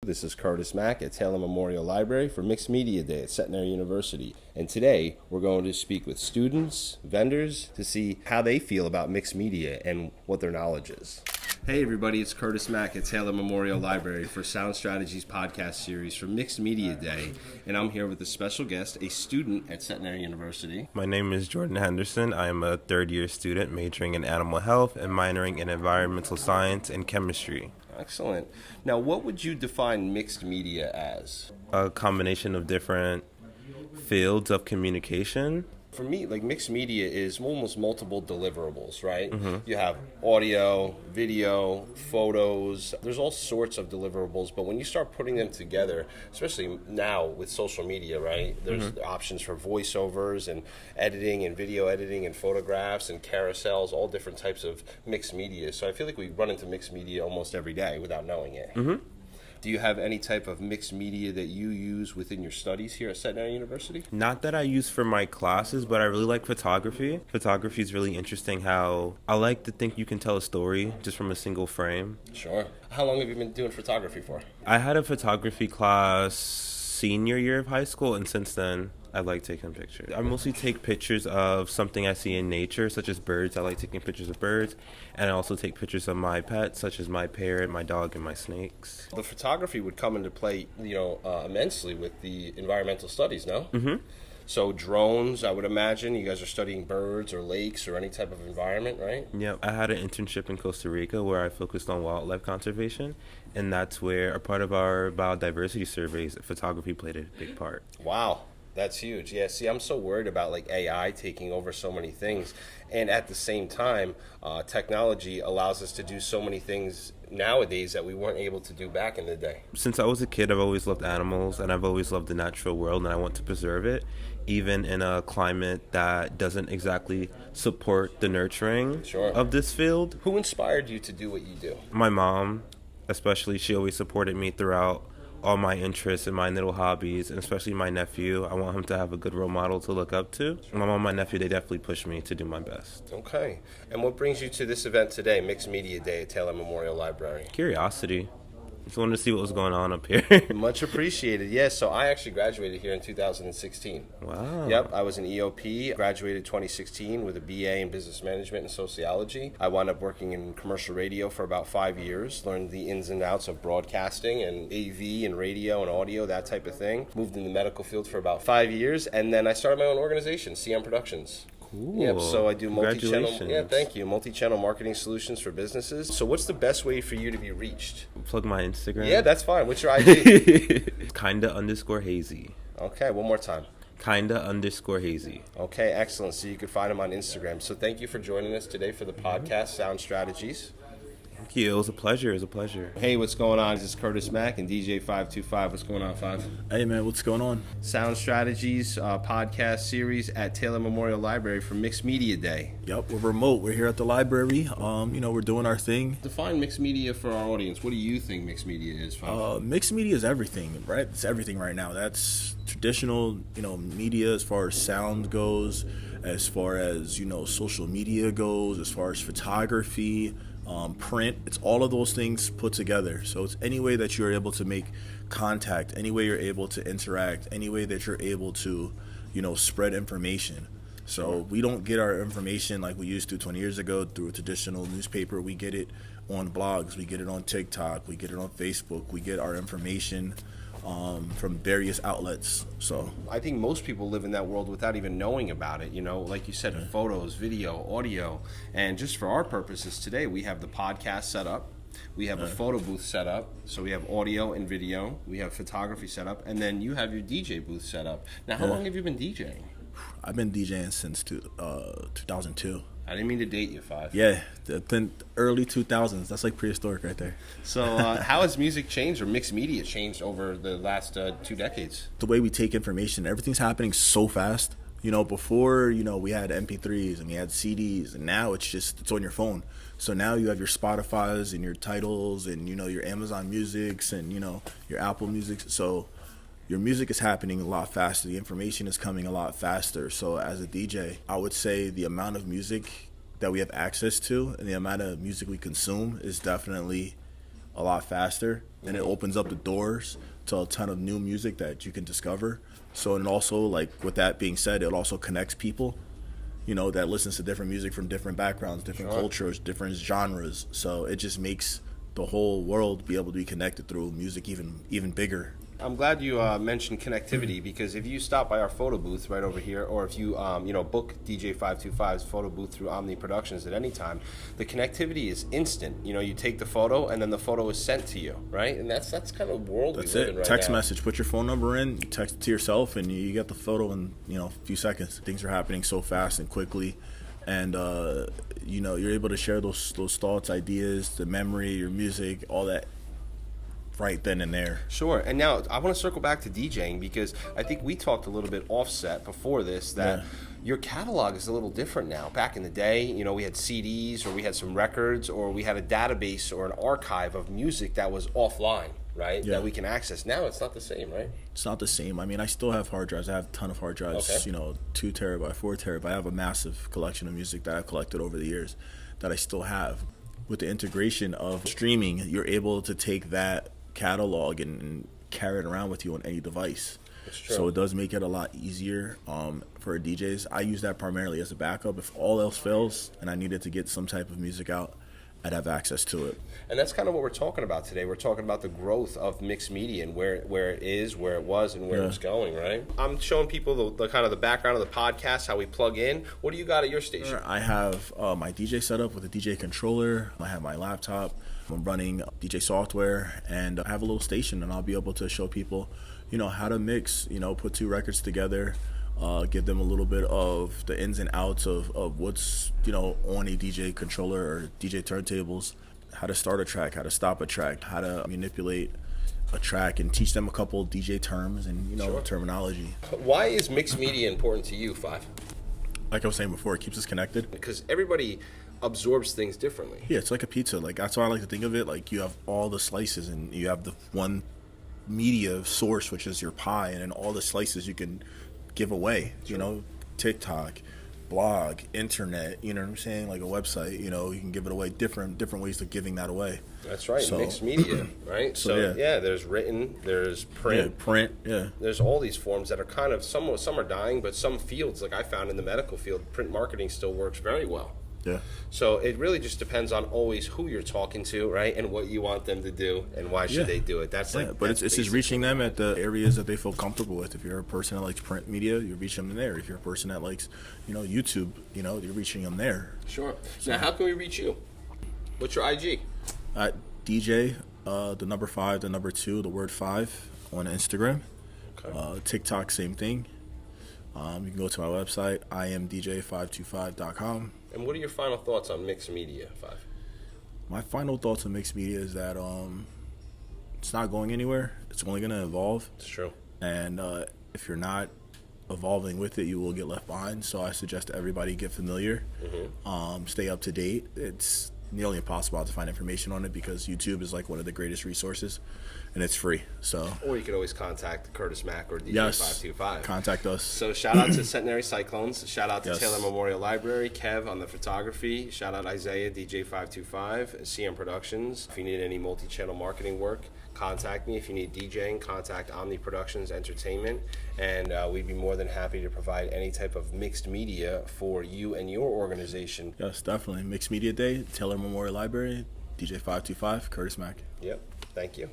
This is Curtis Mack at Taylor Memorial Library for Mixed Media Day at Centenary University. And today we're going to speak with students, vendors, to see how they feel about mixed media and what their knowledge is. Hey everybody, it's Curtis Mack at Taylor Memorial Library for Sound Strategies podcast series for Mixed Media Day. And I'm here with a special guest, a student at Centenary University. My name is Jordan Henderson. I am a third-year student majoring in animal health and minoring in environmental science and chemistry. Excellent. Now, what would you define mixed media as? A combination of different fields of communication. For me, like mixed media is almost multiple deliverables, right? Mm-hmm. You have audio, video, photos. There's all sorts of deliverables, but when you start putting them together, especially now with social media, right? There's options for voiceovers and editing and video editing and photographs and carousels, all different types of mixed media. So I feel like we run into mixed media almost every day without knowing it. Mm-hmm. Do you have any type of mixed media that you use within your studies here at Centenary University? Not that I use for my classes, but I really like photography. Photography is really interesting how I like to think you can tell a story just from a single frame. Sure. How long have you been doing photography for? I had a photography class senior year of high school, and since then I like taking pictures. I mostly take pictures of something I see in nature, such as birds. I like taking pictures of birds, and I also take pictures of my pets, such as my parrot, my dog, and my snakes. The photography would come into play, immensely with the environmental studies, no? Mm-hmm. So drones, I would imagine, you guys are studying birds or lakes or any type of environment, right? Yeah, I had an internship in Costa Rica where I focused on wildlife conservation, and that's where a part of our biodiversity surveys, photography played a big part. Wow. That's huge. Yeah, see, I'm so worried about like AI taking over so many things. And at the same time, technology allows us to do so many things nowadays that we weren't able to do back in the day. Since I was a kid, I've always loved animals and I've always loved the natural world, and I want to preserve it, even in a climate that doesn't exactly support the nurturing of this field. Who inspired you to do what you do? My mom, especially. She always supported me throughout all my interests and my little hobbies, and especially my nephew. I want him to have a good role model to look up to. My mom and my nephew, they definitely push me to do my best. Okay. And what brings you to this event today, Mixed Media Day at Taylor Memorial Library? Curiosity. Just wanted to see what was going on up here. Much appreciated. Yes, so I actually graduated here in 2016. Wow. Yep, I was an EOP, graduated 2016 with a BA in Business Management and Sociology. I wound up working in commercial radio for about 5 years, learned the ins and outs of broadcasting and AV and radio and audio, that type of thing. Moved in the medical field for about 5 years, and then I started my own organization, CM Productions. Cool. Yep, so I do multi-channel. Yeah, thank you. Multi-channel marketing solutions for businesses. So what's the best way for you to be reached? Plug my Instagram. Yeah, that's fine. What's your IG? Kinda_hazy. Okay, one more time. Kinda_hazy. Okay, excellent. So you can find him on Instagram. So thank you for joining us today for the podcast, Sound Strategies. Thank you. It was a pleasure. It was a pleasure. Hey, what's going on? This is Curtis Mack and DJ 525. What's going on, 5? Hey, man, what's going on? Sound Strategies podcast series at Taylor Memorial Library for Mixed Media Day. Yep, we're remote. We're here at the library. We're doing our thing. Define mixed media for our audience. What do you think mixed media is, 5? Mixed media is everything, right? It's everything right now. That's traditional, media as far as sound goes, as far as, social media goes, as far as photography, print. It's all of those things put together. So it's any way that you're able to make contact, any way you're able to interact, any way that you're able to, spread information. So we don't get our information like we used to 20 years ago through a traditional newspaper. We get it on blogs. We get it on TikTok. We get it on Facebook. We get our information from various outlets. So I think most people live in that world without even knowing about it. Like you said, photos, video, audio. And just for our purposes today, we have the podcast set up. We have a photo booth set up. So we have audio and video. We have photography set up. And then you have your DJ booth set up. Now, how long have you been DJing? I've been DJing since 2002. I didn't mean to date you, 5. Yeah, the early 2000s. That's like prehistoric right there. So how has music changed or mixed media changed over the last 2 decades? The way we take information, everything's happening so fast. Before, we had MP3s and we had CDs, and now it's on your phone. So now you have your Spotifys and your titles and, your Amazon Musics and, your Apple Music. So your music is happening a lot faster. The information is coming a lot faster. So as a DJ, I would say the amount of music that we have access to and the amount of music we consume is definitely a lot faster, and it opens up the doors to a ton of new music that you can discover. So, and also, like, with that being said, it also connects people, that listens to different music from different backgrounds, different cultures, different genres. So it just makes the whole world be able to be connected through music even bigger. I'm glad you mentioned connectivity, because if you stop by our photo booth right over here, or if you book DJ 525's photo booth through Omni Productions at any time, the connectivity is instant. You take the photo and then the photo is sent to you, right? And that's kind of the world we live in right Text now. message, put your phone number in, you text it to yourself, and you get the photo in a few seconds. Things are happening so fast and quickly, and you're able to share those thoughts, ideas, the memory, your music, all that right then and there. Sure. And now I want to circle back to DJing, because I think we talked a little bit offset before this that your catalog is a little different now. Back in the day, we had CDs, or we had some records, or we had a database or an archive of music that was offline, right? Yeah. That we can access. Now it's not the same, right? It's not the same. I mean, I still have hard drives. I have a ton of hard drives, Okay. 2 terabyte, 4 terabyte. I have a massive collection of music that I've collected over the years that I still have. With the integration of streaming, you're able to take that catalog and carry it around with you on any device. That's true. So it does make it a lot easier for DJs. I use that primarily as a backup. If all else fails and I needed to get some type of music out, I'd have access to it. And that's kind of what we're talking about today. We're talking about the growth of mixed media and where it is, where it was, and where it's going, right? I'm showing people the kind of the background of the podcast, how we plug in. What do you got at your station? I have my DJ setup with a DJ controller. I have my laptop. I'm running DJ software, and I have a little station, and I'll be able to show people, how to mix, put 2 records together, give them a little bit of the ins and outs of what's, on a DJ controller or DJ turntables, how to start a track, how to stop a track, how to manipulate a track, and teach them a couple DJ terms and, terminology. Why is mixed media important to you, Five? Like I was saying before, it keeps us connected. Because everybody absorbs things differently. Yeah, it's like a pizza. Like, that's how I like to think of it. Like, you have all the slices, and you have the one media source, which is your pie, and then all the slices you can give away. Sure. TikTok, blog, internet. You know what I'm saying? Like a website. You can give it away. Different ways of giving that away. That's right. So, mixed media, right? So yeah. There's written, there's print. Yeah, print. Yeah. There's all these forms that are kind of some are dying, but some fields, like I found in the medical field, print marketing still works very well. Yeah. So it really just depends on always who you're talking to, right, and what you want them to do, and why should they do it. That's but that's it's just reaching them at the areas that they feel comfortable with. If you're a person that likes print media, you reach them there. If you're a person that likes, YouTube, you're reaching them there. Sure. Now, how can we reach you? What's your IG? At DJ, the number 5, the number 2, the word 5 on Instagram. Okay. TikTok, same thing. You can go to my website, imdj525.com. And what are your final thoughts on mixed media, Five? My final thoughts on mixed media is that it's not going anywhere. It's only going to evolve. It's true. And if you're not evolving with it, you will get left behind. So I suggest everybody get familiar, stay up to date. It's nearly impossible to find information on it because YouTube is like one of the greatest resources, and it's free. So, or you could always contact Curtis Mack or DJ yes, 525. contact us. So shout out to Centenary Cyclones. Shout out to Yes. Taylor Memorial Library. Kev on the photography. Shout out Isaiah, DJ 525, CM Productions. If you need any multi-channel marketing work, contact me. If you need DJing, contact Omni Productions Entertainment, and we'd be more than happy to provide any type of mixed media for you and your organization. Yes, definitely. Mixed Media Day, Taylor Memorial Library, DJ 525, Curtis Mack. Yep. Thank you.